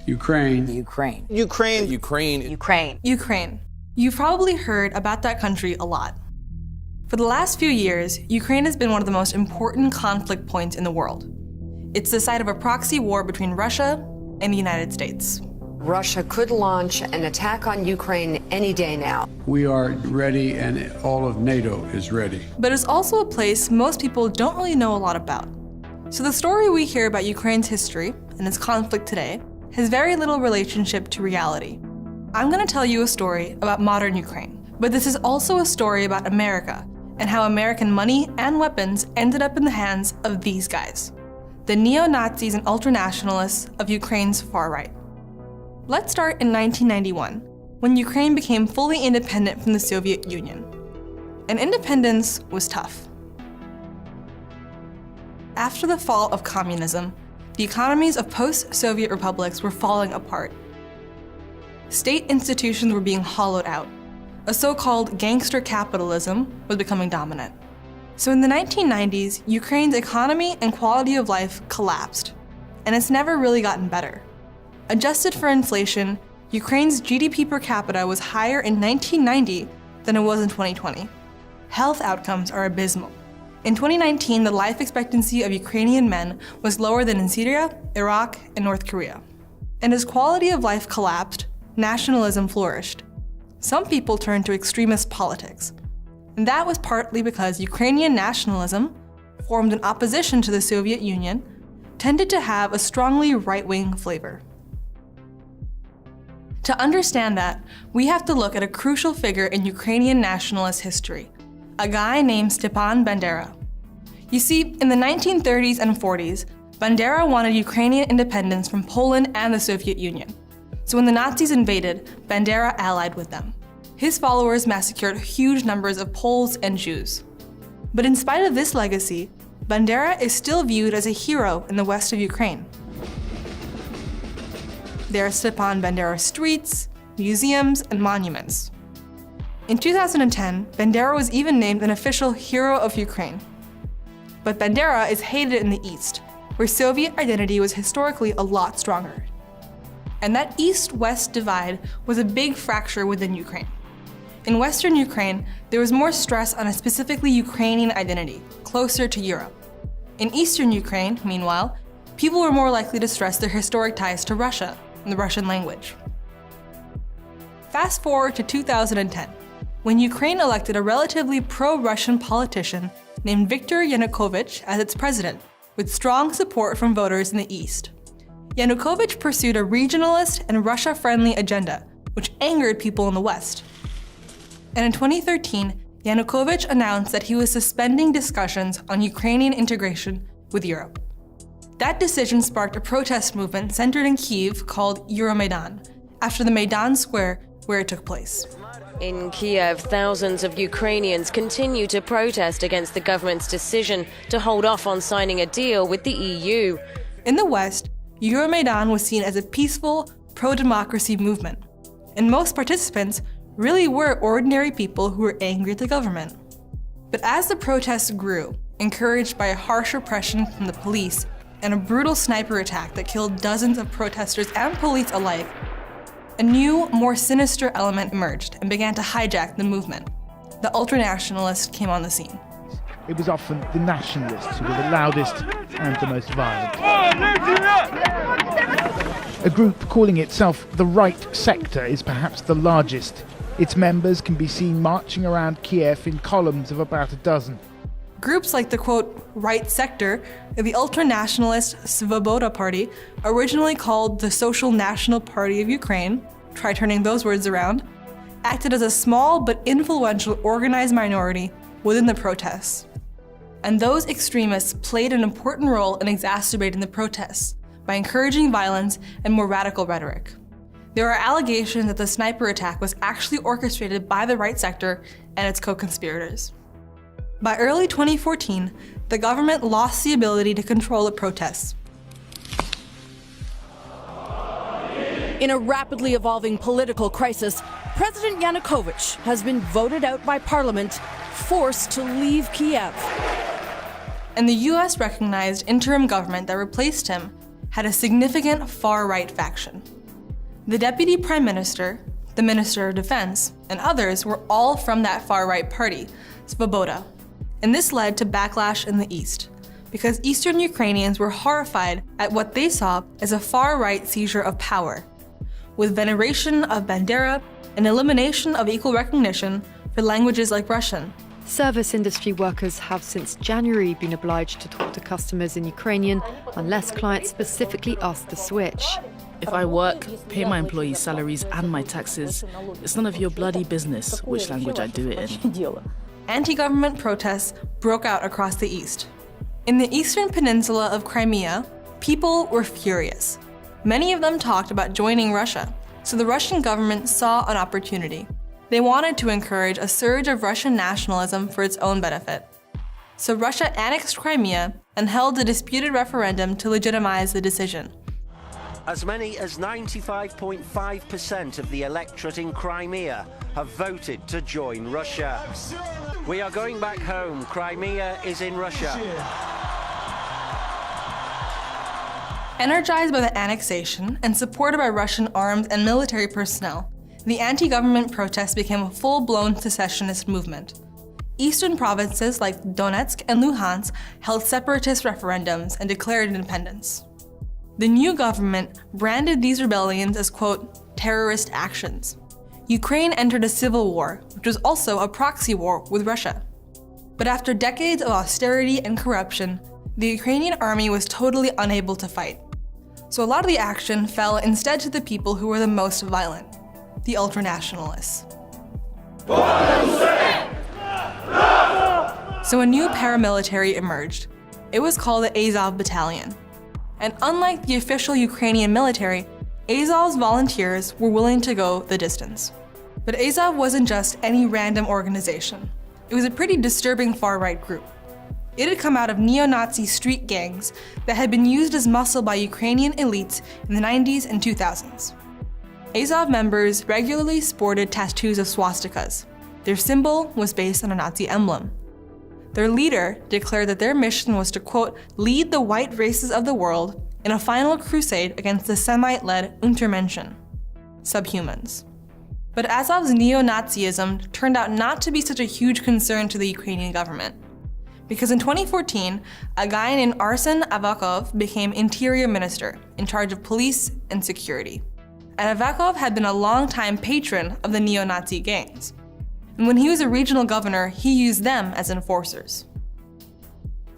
Ukraine. Ukraine. Ukraine. Ukraine. Ukraine. Ukraine. You've probably heard about that country a lot. For the last few years, Ukraine has been one of the most important conflict points in the world. It's the site of a proxy war between Russia and the United States. Russia could launch an attack on Ukraine any day now. We are ready, and all of NATO is ready. But it's also a place most people don't really know a lot about. So the story we hear about Ukraine's history and its conflict today has very little relationship to reality. I'm going to tell you a story about modern Ukraine, but this is also a story about America and how American money and weapons ended up in the hands of these guys, the neo-Nazis and ultranationalists of Ukraine's far right. Let's start in 1991, when Ukraine became fully independent from the Soviet Union. And independence was tough. After the fall of communism, the economies of post-Soviet republics were falling apart. State institutions were being hollowed out. A so-called gangster capitalism was becoming dominant. So in the 1990s, Ukraine's economy and quality of life collapsed, and it's never really gotten better. Adjusted for inflation, Ukraine's GDP per capita was higher in 1990 than it was in 2020. Health outcomes are abysmal. In 2019, the life expectancy of Ukrainian men was lower than in Syria, Iraq, and North Korea. And as quality of life collapsed, nationalism flourished. Some people turned to extremist politics. And that was partly because Ukrainian nationalism, formed in opposition to the Soviet Union, tended to have a strongly right-wing flavor. To understand that, we have to look at a crucial figure in Ukrainian nationalist history, a guy named Stepan Bandera. You see, in the 1930s and 40s, Bandera wanted Ukrainian independence from Poland and the Soviet Union. So when the Nazis invaded, Bandera allied with them. His followers massacred huge numbers of Poles and Jews. But in spite of this legacy, Bandera is still viewed as a hero in the west of Ukraine. There are Stepan Bandera streets, museums, and monuments. In 2010, Bandera was even named an official hero of Ukraine. But Bandera is hated in the East, where Soviet identity was historically a lot stronger. And that East-West divide was a big fracture within Ukraine. In Western Ukraine, there was more stress on a specifically Ukrainian identity, closer to Europe. In Eastern Ukraine, meanwhile, people were more likely to stress their historic ties to Russia and the Russian language. Fast forward to 2010, when Ukraine elected a relatively pro-Russian politician named Viktor Yanukovych as its president, with strong support from voters in the East. Yanukovych pursued a regionalist and Russia-friendly agenda, which angered people in the West. And in 2013, Yanukovych announced that he was suspending discussions on Ukrainian integration with Europe. That decision sparked a protest movement centered in Kyiv called Euromaidan, after the Maidan Square where it took place. In Kiev, thousands of Ukrainians continue to protest against the government's decision to hold off on signing a deal with the EU. In the West, Euromaidan was seen as a peaceful, pro-democracy movement, and most participants really were ordinary people who were angry at the government. But as the protests grew, encouraged by a harsh repression from the police and a brutal sniper attack that killed dozens of protesters and police alike, a new, more sinister element emerged and began to hijack the movement. The ultranationalists came on the scene. It was often the nationalists who were the loudest and the most violent. A group calling itself the Right Sector is perhaps the largest. Its members can be seen marching around Kiev in columns of about a dozen. Groups like the, quote, Right Sector, the ultranationalist Svoboda Party, originally called the Social National Party of Ukraine, try turning those words around, acted as a small but influential organized minority within the protests. And those extremists played an important role in exacerbating the protests by encouraging violence and more radical rhetoric. There are allegations that the sniper attack was actually orchestrated by the Right Sector and its co-conspirators. By early 2014, the government lost the ability to control the protests. In a rapidly evolving political crisis, President Yanukovych has been voted out by parliament, forced to leave Kiev. And the US recognized interim government that replaced him had a significant far-right faction. The Deputy Prime Minister, the Minister of Defense, and others were all from that far-right party, Svoboda. And this led to backlash in the east, because Eastern Ukrainians were horrified at what they saw as a far-right seizure of power, with veneration of Bandera and elimination of equal recognition for languages like Russian. Service industry workers have since January been obliged to talk to customers in Ukrainian unless clients specifically ask to switch. If I work, pay my employees' salaries and my taxes, it's none of your bloody business which language I do it in. Anti-government protests broke out across the east. In the eastern peninsula of Crimea, people were furious. Many of them talked about joining Russia, so the Russian government saw an opportunity. They wanted to encourage a surge of Russian nationalism for its own benefit. So Russia annexed Crimea and held a disputed referendum to legitimize the decision. As many as 95.5% of the electorate in Crimea have voted to join Russia. We are going back home. Crimea is in Russia. Energized by the annexation and supported by Russian armed and military personnel, the anti-government protests became a full-blown secessionist movement. Eastern provinces like Donetsk and Luhansk held separatist referendums and declared independence. The new government branded these rebellions as, quote, terrorist actions. Ukraine entered a civil war, which was also a proxy war with Russia. But after decades of austerity and corruption, the Ukrainian army was totally unable to fight. So a lot of the action fell instead to the people who were the most violent, the ultranationalists. So a new paramilitary emerged. It was called the Azov Battalion. And unlike the official Ukrainian military, Azov's volunteers were willing to go the distance. But Azov wasn't just any random organization. It was a pretty disturbing far-right group. It had come out of neo-Nazi street gangs that had been used as muscle by Ukrainian elites in the 90s and 2000s. Azov members regularly sported tattoos of swastikas. Their symbol was based on a Nazi emblem. Their leader declared that their mission was to, quote, lead the white races of the world in a final crusade against the Semite-led Untermenschen, subhumans. But Azov's neo-Nazism turned out not to be such a huge concern to the Ukrainian government. Because in 2014, a guy named Arsen Avakov became interior minister in charge of police and security. And Avakov had been a longtime patron of the neo-Nazi gangs. And when he was a regional governor, he used them as enforcers.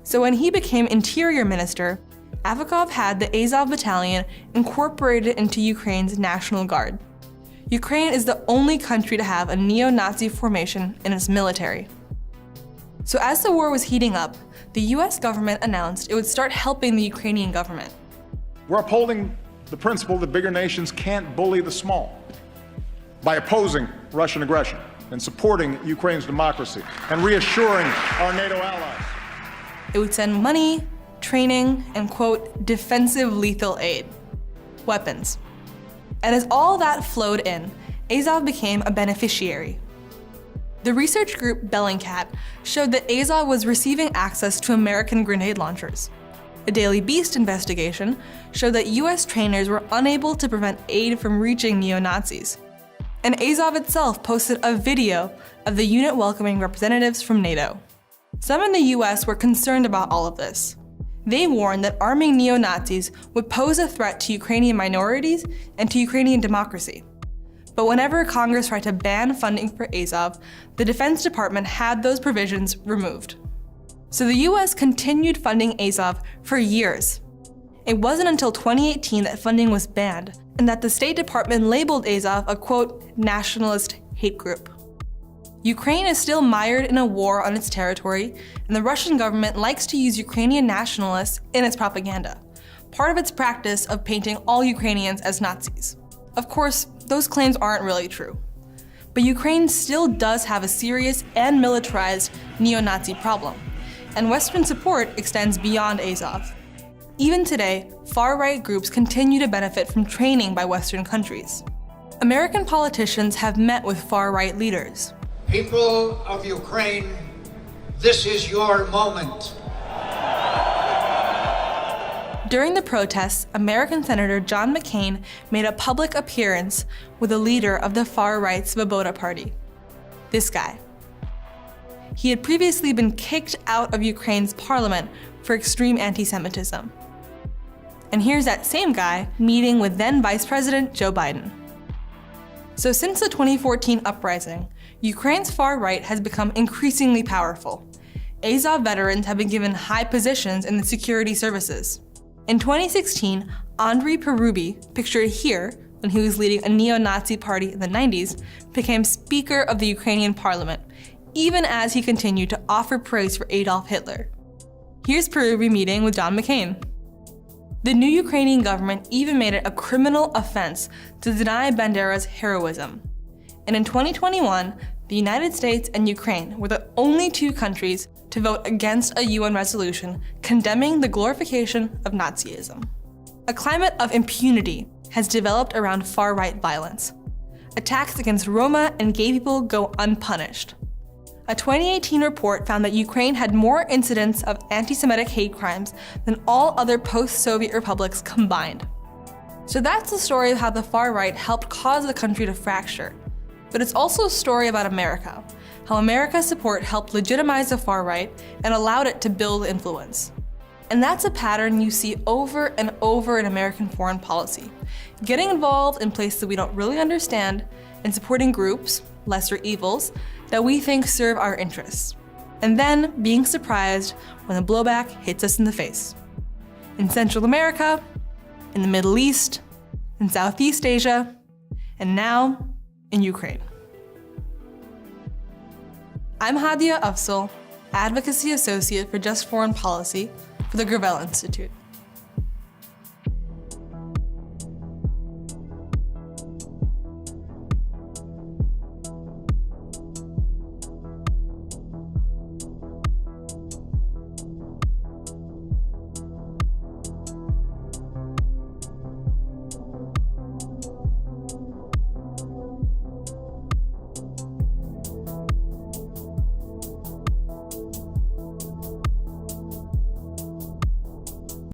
So when he became interior minister, Avakov had the Azov Battalion incorporated into Ukraine's National Guard. Ukraine is the only country to have a neo-Nazi formation in its military. So as the war was heating up, the US government announced it would start helping the Ukrainian government. We're upholding the principle that bigger nations can't bully the small by opposing Russian aggression and supporting Ukraine's democracy and reassuring our NATO allies. It would send money, training, and, quote, defensive lethal aid, weapons. And as all that flowed in, Azov became a beneficiary. The research group Bellingcat showed that Azov was receiving access to American grenade launchers. A Daily Beast investigation showed that US trainers were unable to prevent aid from reaching neo-Nazis. And Azov itself posted a video of the unit welcoming representatives from NATO. Some in the US were concerned about all of this. They warned that arming neo-Nazis would pose a threat to Ukrainian minorities and to Ukrainian democracy. But whenever Congress tried to ban funding for Azov, the Defense Department had those provisions removed. So the US continued funding Azov for years. It wasn't until 2018 that funding was banned, and that the State Department labeled Azov a, quote, nationalist hate group. Ukraine is still mired in a war on its territory, and the Russian government likes to use Ukrainian nationalists in its propaganda, part of its practice of painting all Ukrainians as Nazis. Of course, those claims aren't really true. But Ukraine still does have a serious and militarized neo-Nazi problem, and Western support extends beyond Azov. Even today, far-right groups continue to benefit from training by Western countries. American politicians have met with far-right leaders. People of Ukraine, this is your moment. During the protests, American Senator John McCain made a public appearance with a leader of the far-right Svoboda Party. This guy. He had previously been kicked out of Ukraine's parliament for extreme anti-Semitism. And here's that same guy meeting with then Vice President Joe Biden. So since the 2014 uprising, Ukraine's far right has become increasingly powerful. Azov veterans have been given high positions in the security services. In 2016, Andriy Parubiy, pictured here when he was leading a neo-Nazi party in the 90s, became Speaker of the Ukrainian parliament, even as he continued to offer praise for Adolf Hitler. Here's Parubiy meeting with John McCain. The new Ukrainian government even made it a criminal offense to deny Bandera's heroism. And in 2021, the United States and Ukraine were the only two countries to vote against a UN resolution condemning the glorification of Nazism. A climate of impunity has developed around far-right violence. Attacks against Roma and gay people go unpunished. A 2018 report found that Ukraine had more incidents of anti-Semitic hate crimes than all other post-Soviet republics combined. So that's the story of how the far right helped cause the country to fracture. But it's also a story about America, how America's support helped legitimize the far right and allowed it to build influence. And that's a pattern you see over and over in American foreign policy. Getting involved in places we don't really understand and supporting groups, lesser evils, that we think serve our interests. And then being surprised when the blowback hits us in the face. In Central America, in the Middle East, in Southeast Asia, and now in Ukraine. I'm Hadia Afzal, Advocacy Associate for Just Foreign Policy for the Gravel Institute.